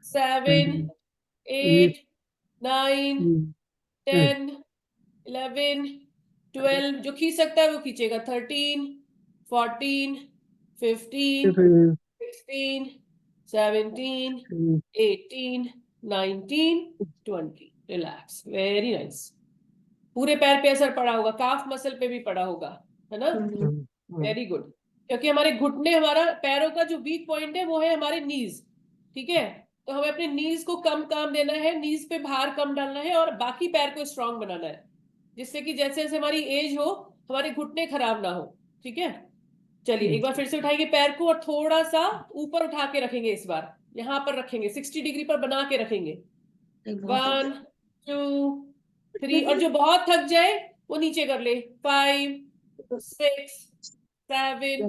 7 8 9 10 11 12, जो खींच सकता है वो खींचेगा। 13 14 15 16 17 18 19 20। Relax, very nice. पूरे पैर पे असर पड़ा होगा, काफ मसल पे भी पड़ा होगा, है ना। वेरी गुड, क्योंकि हमारे घुटने, हमारा पैरों का जो वीक पॉइंट है वो है हमारे नीज। ठीक है, तो हमें अपने नीज को कम काम देना है, नीज पे भार कम डालना है, और बाकी पैर को स्ट्रांग बनाना है, जिससे कि जैसे जैसे हमारी एज हो हमारे घुटने खराब ना हो। ठीक है, चलिए एक बार फिर से उठाएंगे पैर को, और थोड़ा सा ऊपर उठा के रखेंगे, इस बार यहाँ पर रखेंगे, 60 डिग्री पर बना के रखेंगे। 1 2 3, और जो बहुत थक जाए वो नीचे कर ले। 5 6 7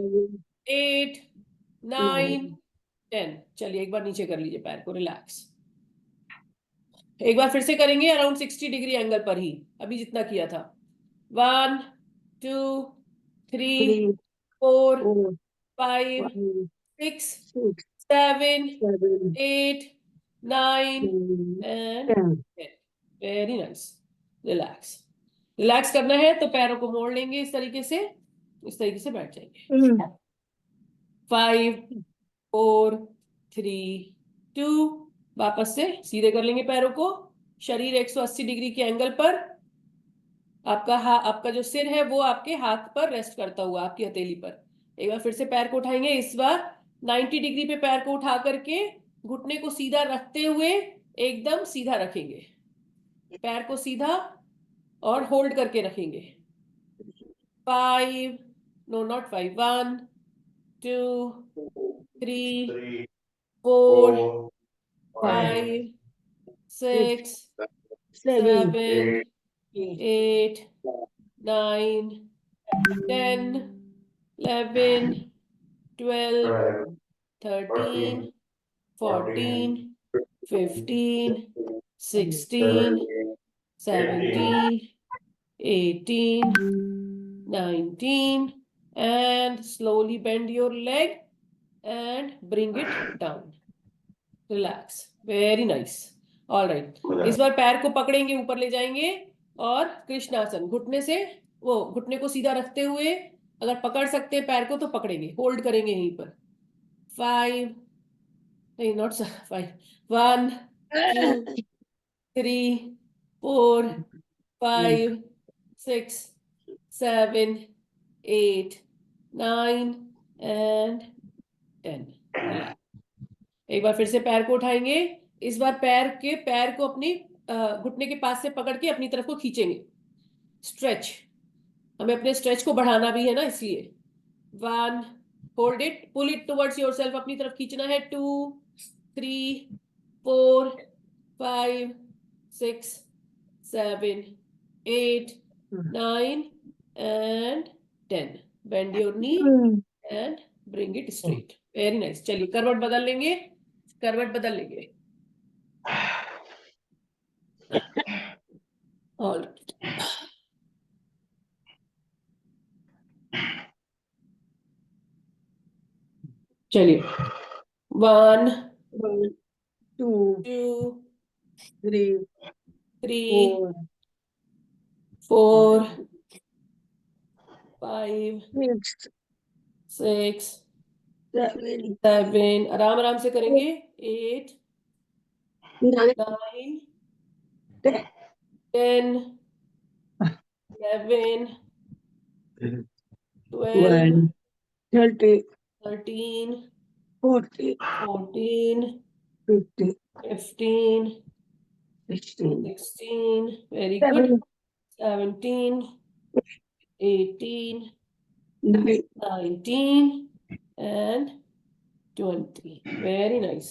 8 9 10। चलिए एक बार नीचे कर लीजिए पैर को, रिलैक्स। एक बार फिर से करेंगे अराउंड 60 डिग्री एंगल पर ही, अभी जितना किया था। 1 2 3 4 5 6 7 8 9 and 10। Very nice. Relax, relax करना है तो पैरों को मोड़ लेंगे इस तरीके से, इस तरीके से बैठ जाएंगे। 5 4 3 2, वापस से सीधे कर लेंगे पैरों को, शरीर 180 डिग्री के एंगल पर। आपका जो सिर है वो आपके हाथ पर रेस्ट करता हुआ, आपकी हथेली पर। एक बार फिर से पैर को उठाएंगे, इस बार 90 डिग्री पे पैर को उठा करके घुटने को सीधा रखते हुए एकदम सीधा रखेंगे, पैर को सीधा और होल्ड करके रखेंगे। 5, no not 5, 1 2 3 4 5, 6, 7, 7, 8, 8, 9, 10, 11, 12, 13, 14, 15, 16, 17, 18, 19, and slowly bend your leg and bring it down. Relax. Very nice. All right. इस बार पैर को पकड़ेंगे, ऊपर ले जाएंगे और कृष्णासन, घुटने से वो घुटने को सीधा रखते हुए, अगर पकड़ सकते हैं पैर को तो पकड़ेंगे, होल्ड करेंगे यहीं पर। 5, नहीं नॉट 5, 1, 2, 3, 4, 5, 6, 7, 8, 9 and 10. Relax. एक बार फिर से पैर को उठाएंगे। इस बार पैर को अपनी घुटने के पास से पकड़ के अपनी तरफ को खींचेंगे। स्ट्रेच, हमें अपने स्ट्रेच को बढ़ाना भी है ना, इसलिए 1, hold it, pull it towards yourself, अपनी तरफ खींचना है। 2, 3, 4, 5, 6, 7, 8, 9 and 10. Bend your knee and bring it straight. Very nice. चलिए करवट बदल लेंगे, करवट बदल लेंगे। All right. चलिए 1, 1, 2, 2, 3, 3, 4, 4, 5, 6, 6, 7, 7, आराम आराम से करेंगे। 8, 9, 9, 10, 10, 11, 12, 12, 13, 13, 14, 14, 15, 15, 16, 16, very good. 17, 18, 9, 19 and 20. Very nice.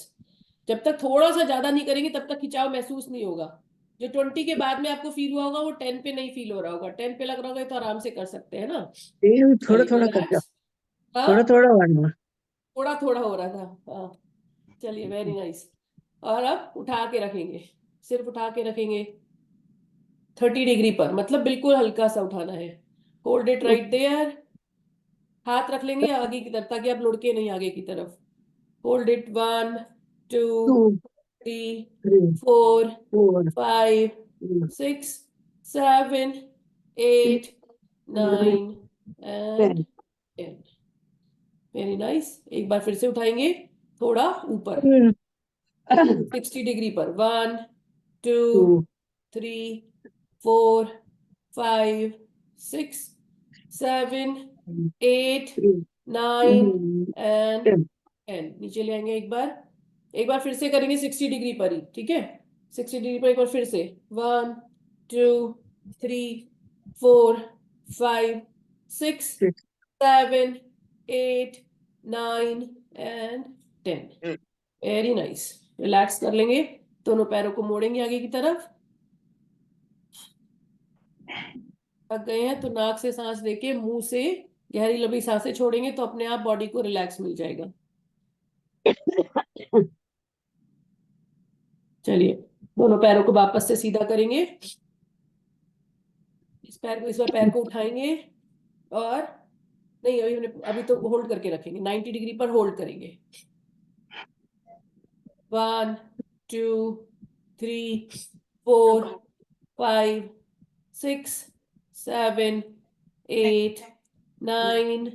जब तक थोड़ा सा ज्यादा नहीं करेंगे तब तक खिंचाव महसूस नहीं होगा। जो 20 के बाद में आपको फील हुआ होगा वो 10 पे नहीं फील हो रहा होगा। 10 पे लग रहा होगा तो आराम से कर सकते हैं ना। ये थोड़ा चलिए, थोड़ा कर relax. दो, हाँ, थोड़ा थोड़ा वाला। थोड़ा थोड़ा हो रहा था। हाँ, चलिए वेरी नाइस। और अब उठा के रखेंगे, सिर्फ उठा के रखेंगे 30 डिग्री पर, मतलब बिल्कुल हल्का सा उठाना है। होल्ड इट राइट देयर, हाथ रख लेंगे आगे की तरफ ताकि आप लुढ़के नहीं आगे की तरफ। Hold it 1, 2, 2, 3, 3, 4, 4, 5, 6, 7, 8, 9 and 10. Very nice. एक बार फिर से उठाएंगे थोड़ा ऊपर 60 डिग्री पर। 1, 2, 3, 4, 5, 6, 7, 8, 9 and 10. नीचे ले आएंगे एक बार फिर से करेंगे 60 डिग्री पर ही, ठीक है। 60 डिग्री पर एक बार फिर से 1, 2, 3, 4, 5, 6, 7, 8, 9 and 10. Very nice. रिलैक्स कर लेंगे, दोनों पैरों को मोड़ेंगे आगे की तरफ। थक गए हैं तो नाक से सांस लेके मुंह से गहरी लंबी सांसें छोड़ेंगे तो अपने आप बॉडी को रिलैक्स मिल जाएगा। चलिए दोनों पैरों को वापस से सीधा करेंगे। इस बार पैर को उठाएंगे और नहीं, अभी तो होल्ड करके रखेंगे। 90 डिग्री पर होल्ड करेंगे। 1, 2, 3, 4, 5, 6, 7, 8, 9,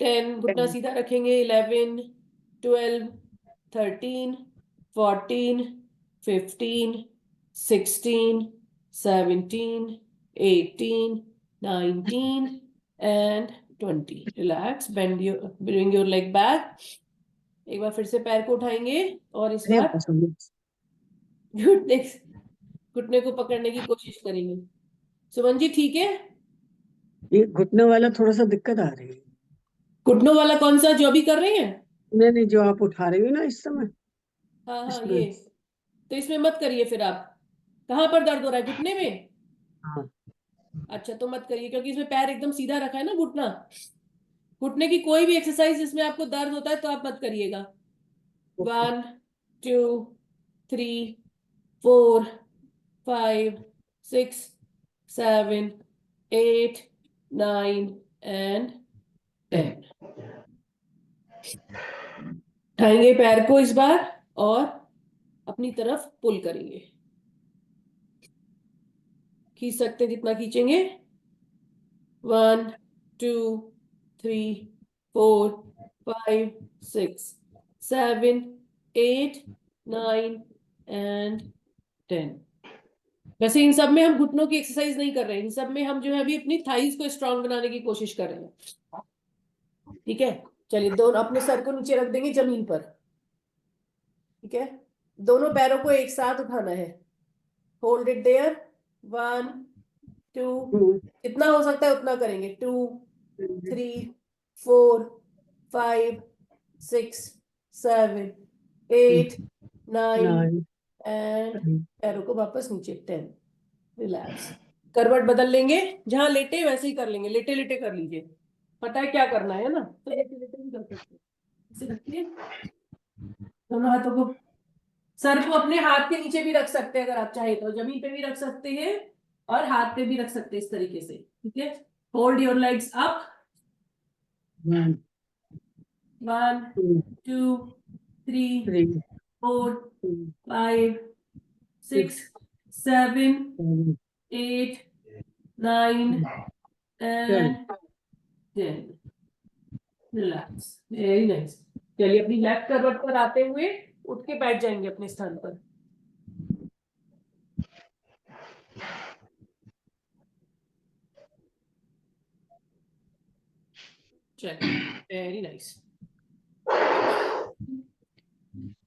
10, घुटना सीधा रखेंगे। 11, 12, 13, 14, 15, 16, 17, 18, 19 and 20. Relax, bring your leg back. एक बार फिर से पैर को उठाएंगे और इस बार घुटने को पकड़ने की कोशिश करेंगे। सुमन जी ठीक है? ये घुटने वाला थोड़ा सा दिक्कत आ रही है। घुटनों वाला कौन सा, जो अभी कर रहे हैं? नहीं नहीं, जो आप उठा रही हो ना इस समय, हाँ हाँ, इसमें ये तो इसमें मत करिए फिर आप। कहाँ पर दर्द हो रहा है, घुटने में? हाँ। अच्छा, तो मत करिए, क्योंकि इसमें पैर एकदम सीधा रखा है ना घुटना। घुटने की कोई भी एक्सरसाइज जिसमें आपको दर्द होता है तो आप मत करिएगा। ओके। 1 2 3 4 5 6 7 8 9 एंड 10। उठाएंगे पैर को इस बार और अपनी तरफ पुल करेंगे। खींच सकते हैं जितना खींचेंगे। 1 2 3 4 5 6 7 8 9 एंड 10। वैसे इन सब में हम घुटनों की एक्सरसाइज नहीं कर रहे हैं, इन सब में हम जो है अभी अपनी थाइज को स्ट्रांग बनाने की कोशिश कर रहे हैं। ठीक है, चलिए दोनों अपने सर को नीचे रख देंगे जमीन पर। ठीक है, दोनों पैरों को एक साथ उठाना है। Hold it there. 1 2, जितना हो सकता है उतना करेंगे। 2 3 4 5 6 7 8 9 9 एंड पैरों को वापस नीचे। 10। रिलैक्स। करवट बदल लेंगे, जहां लेटे वैसे ही कर लेंगे, लेटे लेटे कर लीजिए। पता है क्या करना है ना, तो लेटे लेटे भी कर सकते हैं। इसे रखिए, दोनों हाथों को, सर को अपने हाथ के नीचे भी रख सकते हैं, अगर आप चाहे तो जमीन पे भी रख सकते हैं और हाथ पे भी रख सकते हैं इस तरीके से। ठीक है, hold your legs up. 1 1 2 2 3 3 4 2 5 6 6 7 7 8 9 10। And 10। Relax, very nice. चलिए अपनी लेफ्ट करवट पर आते हुए उठ के बैठ जाएंगे अपने स्थान पर। चलिए, वेरी नाइस।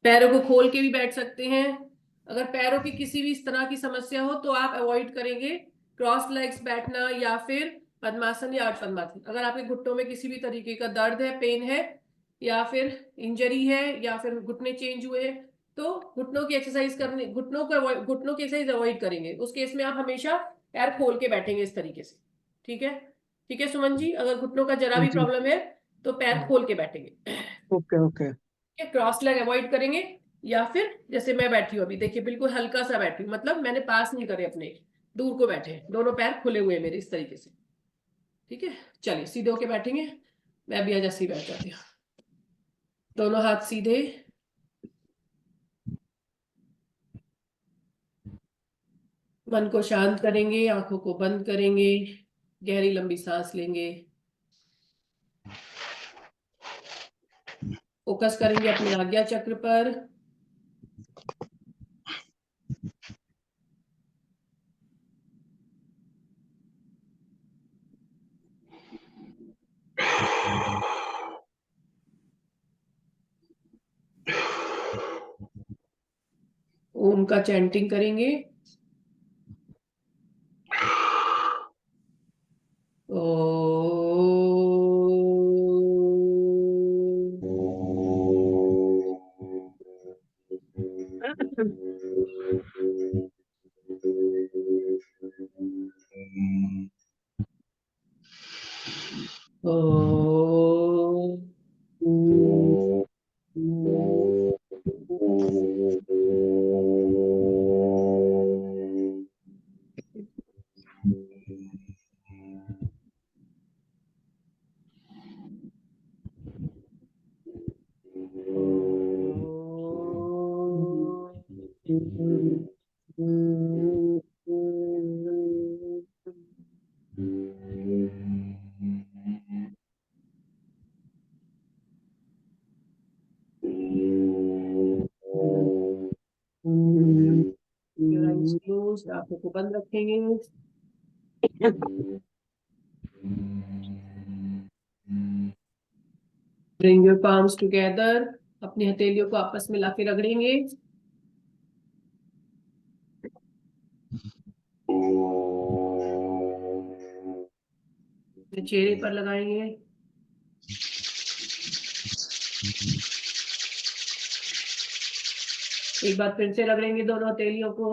पैरों को खोल के भी बैठ सकते हैं। अगर पैरों की किसी भी इस तरह की समस्या हो तो आप अवॉइड करेंगे क्रॉस लेग्स बैठना या फिर पद्मासन या अर्ध पद्मासन। अगर आपके घुटनों में किसी भी तरीके का दर्द है, पेन है या फिर इंजरी है या फिर घुटने चेंज हुए हैं, तो घुटनों की एक्सरसाइज करने, घुटनों की एक्सरसाइज अवॉइड करेंगे। उस केस में आप हमेशा पैर खोल के बैठेंगे इस तरीके से। ठीक है, ठीक है सुमन जी, अगर घुटनों का जरा भी जी। प्रॉब्लम है तो पैर खोल के बैठेंगे। Okay okay. Cross leg avoid करेंगे या फिर जैसे मैं बैठी हूँ अभी, देखिए बिल्कुल हल्का सा बैठी हूँ, मतलब मैंने पास नहीं करे अपने, दूर को बैठे, दोनों पैर खुले हुए मेरे इस तरीके से। ठीक है, चलिए सीधे होके बैठेंगे। मैं भी आज ऐसे ही बैठ जाती हूँ, दोनों हाथ सीधे। मन को शांत करेंगे, आंखों को बंद करेंगे, गहरी लंबी सांस लेंगे। फोकस करेंगे अपने आज्ञा चक्र पर। ओम का चैंटिंग करेंगे। आंखों को बंद रखेंगे। Bring your palms together, अपनी हथेलियों को आपस में लाके रगड़ेंगे। चेहरे पर लगाएंगे। एक बार फिर से रगड़ेंगे दोनों हथेलियों को।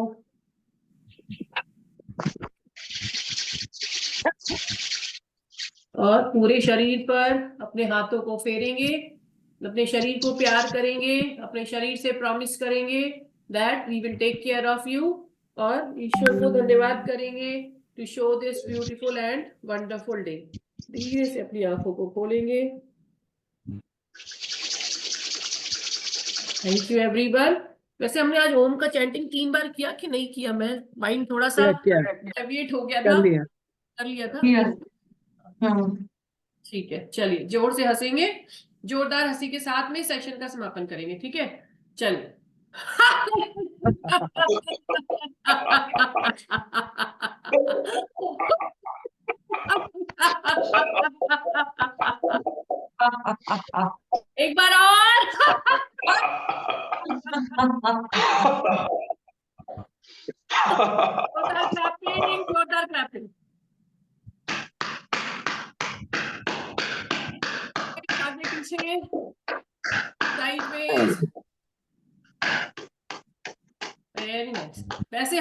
और पूरे शरीर पर अपने हाथों को फेरेंगे, अपने शरीर को प्यार करेंगे, अपने शरीर से प्रॉमिस करेंगे that we will take care of you, और ईश्वर को धन्यवाद करेंगे to show this beautiful and wonderful day. धीरे से अपनी आंखों को खोलेंगे। Thank you everyone. वैसे हमने आज ओम का चैंटिंग 3 बार किया कि नहीं किया? मैं माइंड थोड़ा सा क्या डेविएट हो गया कर था, लिया? कर लिया था। Yes. हाँ ठीक है, चलिए जोर से हंसेंगे, जोरदार हंसी के साथ में सेशन का समापन करेंगे, ठीक है? चलिए। एक बार और। जोरदार क्लैपिंग, जोरदार क्लैपिंग। आगे पीछे, साइडवेज। Very nice. वैसे